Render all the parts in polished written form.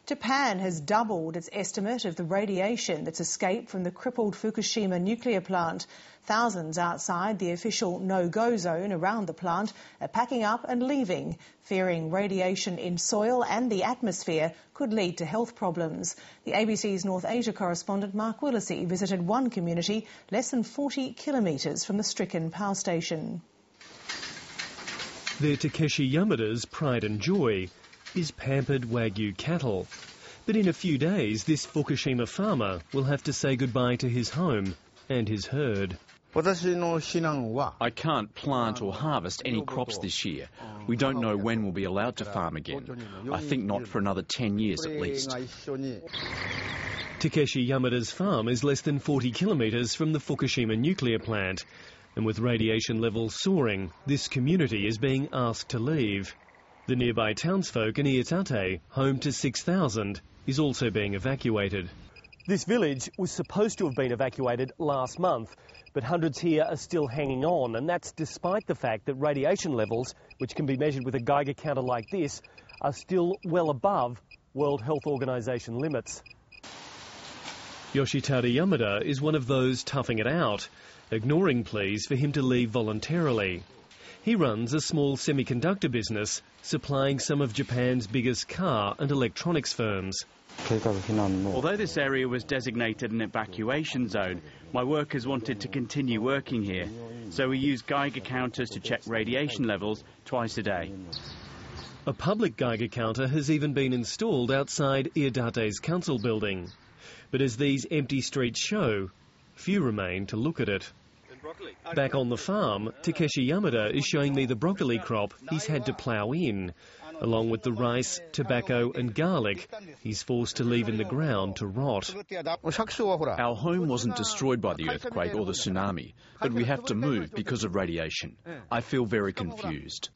Japan has doubled its estimate of the radiation that's escaped from the crippled Fukushima nuclear plant. Thousands outside the official no-go zone around the plant are packing up and leaving, fearing radiation in soil and the atmosphere could lead to health problems. The ABC's North Asia correspondent Mark Willesee visited one community less than 40 kilometres from the stricken power station. They're Takeshi Yamada's pride and joy, his pampered Wagyu cattle. But in a few days, this Fukushima farmer will have to say goodbye to his home and his herd. I can't plant or harvest any crops this year. We don't know when we'll be allowed to farm again. I think not for another 10 years at least. Takeshi Yamada's farm is less than 40 kilometres from the Fukushima nuclear plant. And with radiation levels soaring, this community is being asked to leave. The nearby townsfolk in Iitate, home to 6,000, is also being evacuated. This village was supposed to have been evacuated last month, but hundreds here are still hanging on, and that's despite the fact that radiation levels, which can be measured with a Geiger counter like this, are still well above World Health Organization limits. Yoshitade Yamada is one of those toughing it out, ignoring pleas for him to leave voluntarily. He runs a small semiconductor business, supplying some of Japan's biggest car and electronics firms. Although this area was designated an evacuation zone, my workers wanted to continue working here, so we use Geiger counters to check radiation levels twice a day. A public Geiger counter has even been installed outside Iidate's council building. But as these empty streets show, few remain to look at it. Back on the farm, Takeshi Yamada is showing me the broccoli crop he's had to plough in. Along with the rice, tobacco and garlic, he's forced to leave in the ground to rot. Our home wasn't destroyed by the earthquake or the tsunami, but we have to move because of radiation. I feel very confused.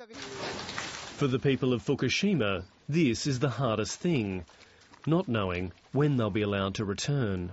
For the people of Fukushima, this is the hardest thing, not knowing when they'll be allowed to return.